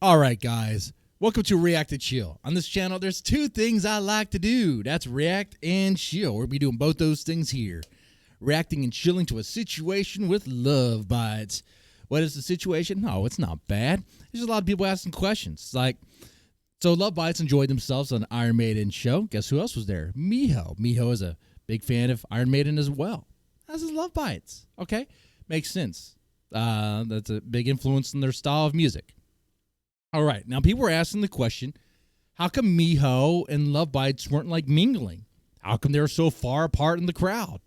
All right, guys. Welcome to React and Chill. On this channel, there's two things I like to do. That's react and chill. We'll be doing both those things here. Reacting and chilling to a situation with love bites. What is the situation? No, it's not bad. There's a lot of people asking questions. Like, so Love Bites enjoyed themselves on the Iron Maiden show. Guess who else was there? Miho. Miho is a big fan of Iron Maiden as well. As is Love Bites. Okay? Makes sense. That's a big influence in their style of music. All right, now people were asking the question, how come Miho and Love Bites weren't like mingling? How come they were so far apart in the crowd?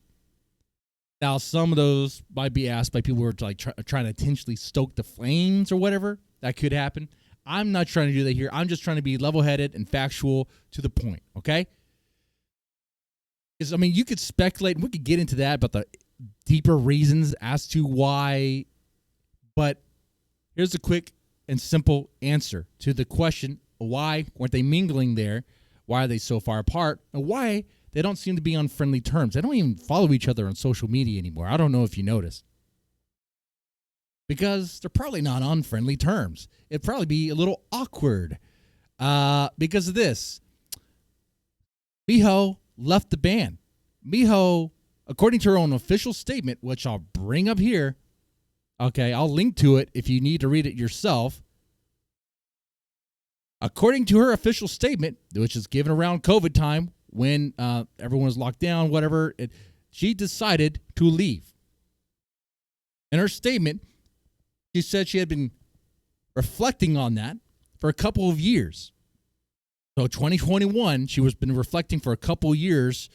Now, some of those might be asked by people who are like trying to intentionally stoke the flames or whatever. That could happen. I'm not trying to do that here. I'm just trying to be level-headed and factual to the point, okay? Because, I mean, you could speculate, and we could get into that about the deeper reasons as to why, but here's a quick and simple answer to the question, why weren't they mingling there? Why are they so far apart? And why they don't seem to be on friendly terms? They don't even follow each other on social media anymore. I don't know if you noticed. Because they're probably not on friendly terms. It'd probably be a little awkward because of this. Miho left the band. Miho, according to her own official statement, which I'll bring up here, okay, I'll link to it if you need to read it yourself. According to her official statement, which is given around COVID time when everyone was locked down, whatever, she decided to leave. In her statement, she said she had been reflecting on that for a couple of years. So 2021, she was been reflecting for a couple of years.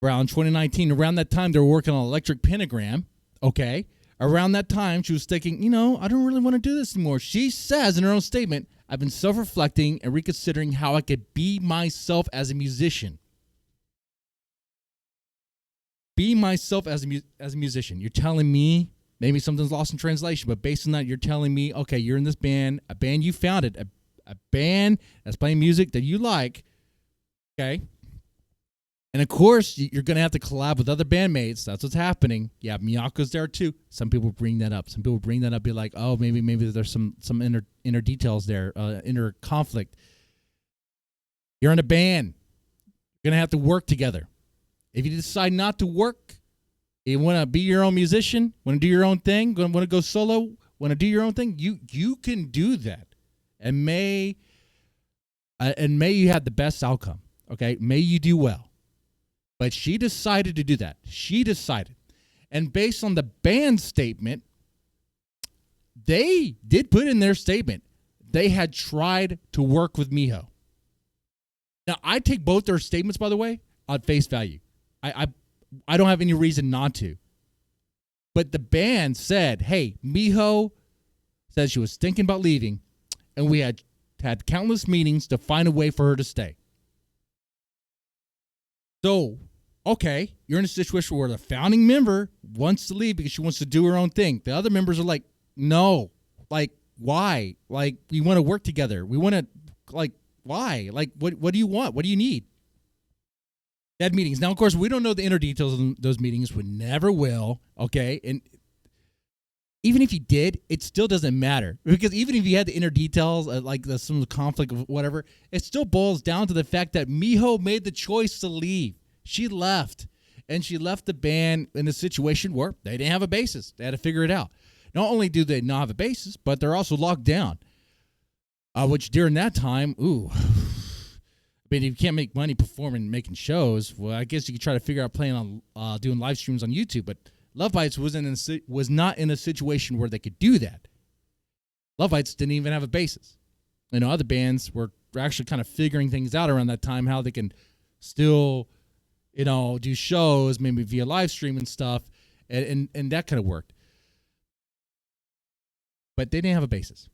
Around 2019, around that time, they were working on Electric Pentagram, okay? Around that time, she was thinking, I don't really want to do this anymore. She says in her own statement, I've been self-reflecting and reconsidering how I could be myself as a musician. Be myself as a musician. You're telling me, maybe something's lost in translation, but based on that, you're telling me, okay, you're in this band, a band you founded, a band that's playing music that you like, okay? And, of course, you're going to have to collab with other bandmates. That's what's happening. Yeah, Miyako's there, too. Some people bring that up. Some people bring that up, be like, oh, maybe there's some inner details there, inner conflict. You're in a band. You're going to have to work together. If you decide not to work, you want to be your own musician, want to do your own thing, want to go solo, want to do your own thing, you can do that. And may you have the best outcome, okay? May you do well. But she decided to do that. She decided. And based on the band statement, they did put in their statement they had tried to work with Miho. Now, I take both their statements, by the way, on face value. I don't have any reason not to. But the band said, hey, Miho said she was thinking about leaving, and we had countless meetings to find a way for her to stay. So, okay, you're in a situation where the founding member wants to leave because she wants to do her own thing. The other members are like, no, like, why? Like, we want to work together. We want to, like, why? Like, what do you want? What do you need? They had meetings. Now, of course, we don't know the inner details of those meetings. We never will, okay? And even if you did, it still doesn't matter. Because even if you had the inner details, like some conflict of whatever, it still boils down to the fact that Miho made the choice to leave. She left. And she left the band in a situation where they didn't have a bassist. They had to figure it out. Not only do they not have a bassist, but they're also locked down. Which during that time, I mean, if you can't make money performing and making shows, well, I guess you could try to figure out playing on doing live streams on YouTube, but Love Bites was not in a situation where they could do that. Love Bites didn't even have a bassist. Other bands were actually kind of figuring things out around that time, how they can still, do shows, maybe via live stream and stuff, and that kind of worked. But they didn't have a bassist.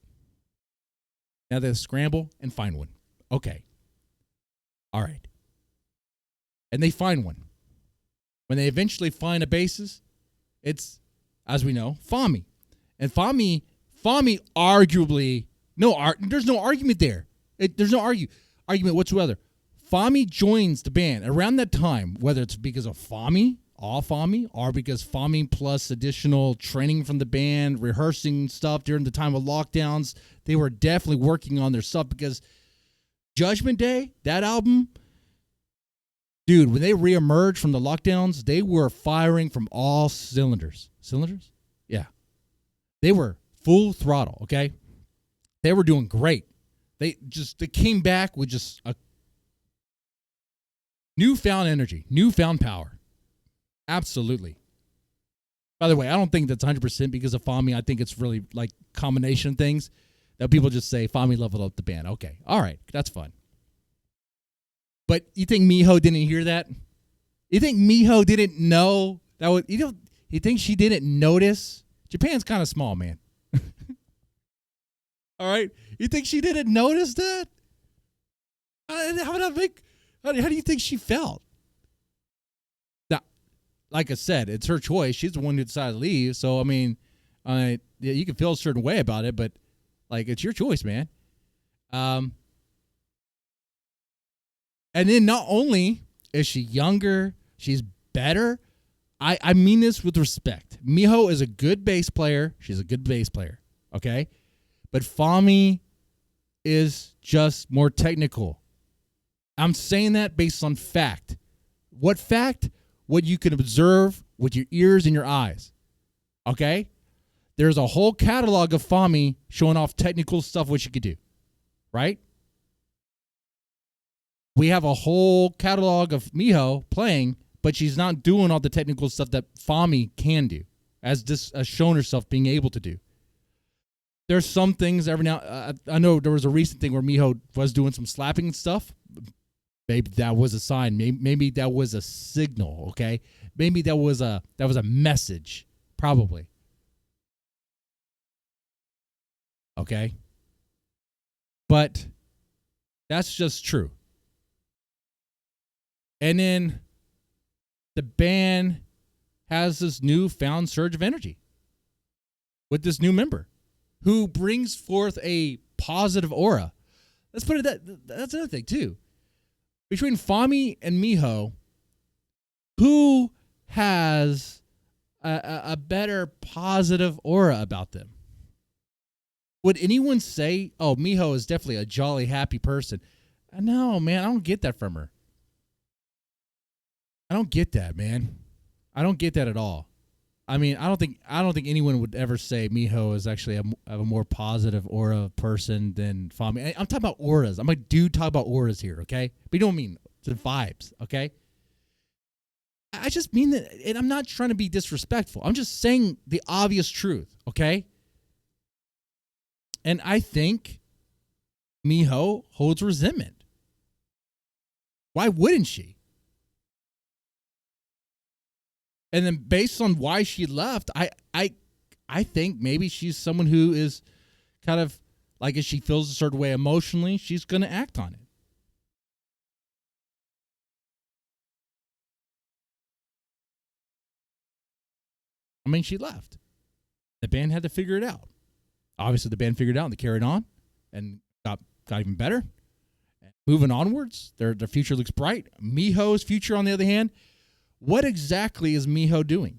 Now they scramble and find one. Okay. All right. And they find one. When they eventually find a bassist, it's, as we know, Fami. And Fami arguably, there's no argument there. There's no argument whatsoever. Fami joins the band around that time, whether it's because of Fami all Fami or because Fami plus additional training from the band, rehearsing stuff during the time of lockdowns. They were definitely working on their stuff because Judgment Day, that album, dude, when they reemerged from the lockdowns, they were firing from all cylinders. Cylinders? Yeah. They were full throttle, okay? They were doing great. They came back with just a newfound energy, newfound power. Absolutely. By the way, I don't think that's 100% because of Fami. I think it's really like combination things that people just say Fami leveled up the band. Okay. All right. That's fun. But you think Miho didn't hear that? You think Miho didn't know that was, you think she didn't notice? Japan's kind of small, man. All right. You think she didn't notice that? How do you think she felt? Now, like I said, it's her choice. She's the one who decided to leave. So, I mean, yeah, you can feel a certain way about it, but like, it's your choice, man. And then not only is she younger, she's better. I mean this with respect. Miho is a good bass player. She's a good bass player. Okay. But Fami is just more technical. I'm saying that based on fact. What fact? What you can observe with your ears and your eyes. Okay? There's a whole catalog of Fami showing off technical stuff what she could do. Right? We have a whole catalog of Miho playing, but she's not doing all the technical stuff that Fami can do, as shown herself being able to do. There's some things every now. I know there was a recent thing where Miho was doing some slapping and stuff. Maybe that was a sign. Maybe that was a signal. Okay, maybe that was a message. Probably. Okay, but that's just true. And then the band has this newfound surge of energy with this new member who brings forth a positive aura. Let's put it that's another thing too. Between Fami and Miho, who has a better positive aura about them? Would anyone say, oh, Miho is definitely a jolly, happy person? No, man, I don't get that from her. I don't get that, man. I don't get that at all. I mean, I don't think anyone would ever say Miho is actually a more positive aura person than Fami. I'm talking about auras. I'm a dude talking about auras here, okay? But you don't mean the vibes, okay? I just mean that, and I'm not trying to be disrespectful. I'm just saying the obvious truth, okay? And I think Miho holds resentment. Why wouldn't she? And then based on why she left, I think maybe she's someone who is kind of like if she feels a certain way emotionally, she's going to act on it. I mean, she left. The band had to figure it out. Obviously, the band figured it out and they carried on and got even better. Moving onwards, their future looks bright. Miho's future, on the other hand, what exactly is Miho doing?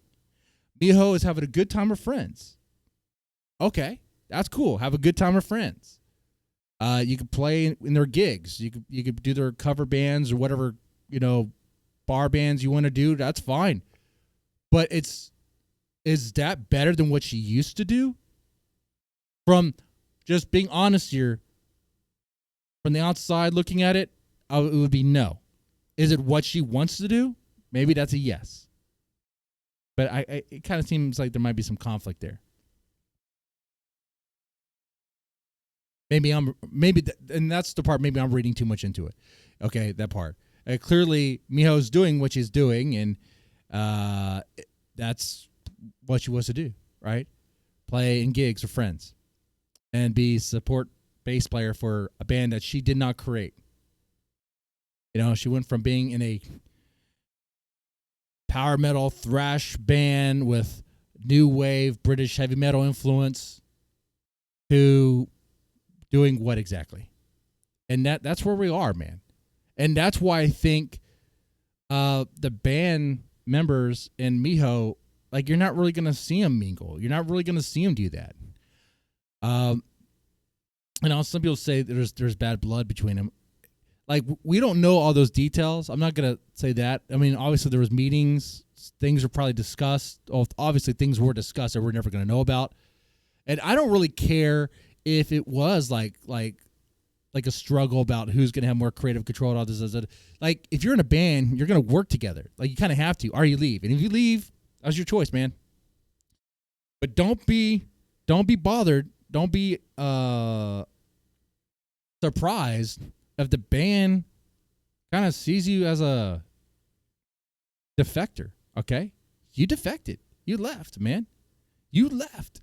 Miho is having a good time with friends. Okay, that's cool. Have a good time with friends. You could play in their gigs. You could do their cover bands or whatever, bar bands you want to do. That's fine. But is that better than what she used to do? From just being honest here, from the outside looking at it, it would be no. Is it what she wants to do? Maybe that's a yes. But it kind of seems like there might be some conflict there. And that's the part, maybe I'm reading too much into it. Okay, that part. Clearly, Miho's doing what she's doing, and that's what she wants to do, right? Play in gigs with friends and be support bass player for a band that she did not create. She went from being in a power metal thrash band with new wave British heavy metal influence to doing what exactly? And that's where we are, man. And that's why I think the band members and Miho, like, you're not really gonna see them mingle. You're not really gonna see them do that. Some people say there's bad blood between them. Like, we don't know all those details. I'm not gonna say that. I mean, obviously there was meetings, things were probably discussed. Obviously things were discussed that we're never gonna know about. And I don't really care if it was like a struggle about who's gonna have more creative control and all this. Like, if you're in a band, you're gonna work together. Like, you kind of have to, or you leave. And if you leave, that's your choice, man. But don't be bothered. Don't be surprised if the band kind of sees you as a defector. Okay, you defected. You left, man. You left.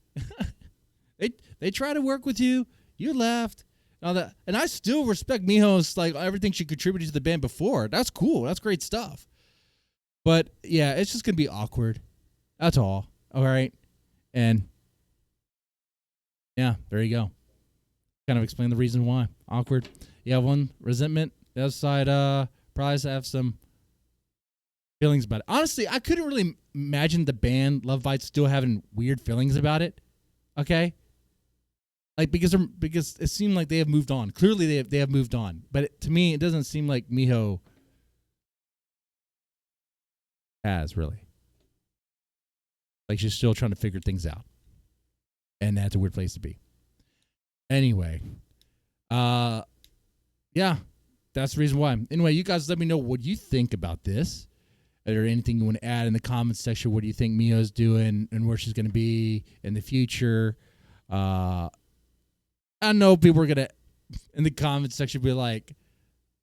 They try to work with you. You left. And I still respect Miho's, like, everything she contributed to the band before. That's cool. That's great stuff. But yeah, it's just gonna be awkward. That's all. All right. And yeah, there you go. Kind of explain the reason why. Awkward. You have one resentment. The other side probably have some feelings about it. Honestly, I couldn't really imagine the band LOVEBITES still having weird feelings about it. Okay? Like, because it seemed like they have moved on. Clearly they have moved on. But to me, it doesn't seem like Miho has, really. Like, she's still trying to figure things out. And that's a weird place to be. Anyway, yeah, that's the reason why. Anyway, you guys let me know what you think about this. Is there anything you want to add in the comments section? What do you think Miho's doing and where she's going to be in the future? I know people are going to, in the comments section, be like,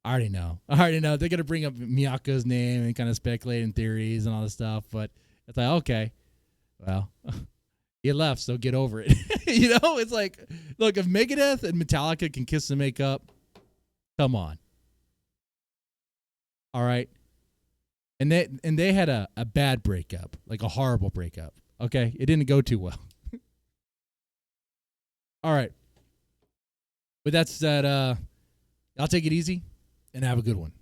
I already know. They're going to bring up Miyako's name and kind of speculate in theories and all this stuff. But it's like, okay, well, he left, so get over it. You know, it's like, look, if Megadeth and Metallica can kiss and make up, come on. All right. And they had a bad breakup, like a horrible breakup. Okay? It didn't go too well. All right. With that said, I'll take it easy and have a good one.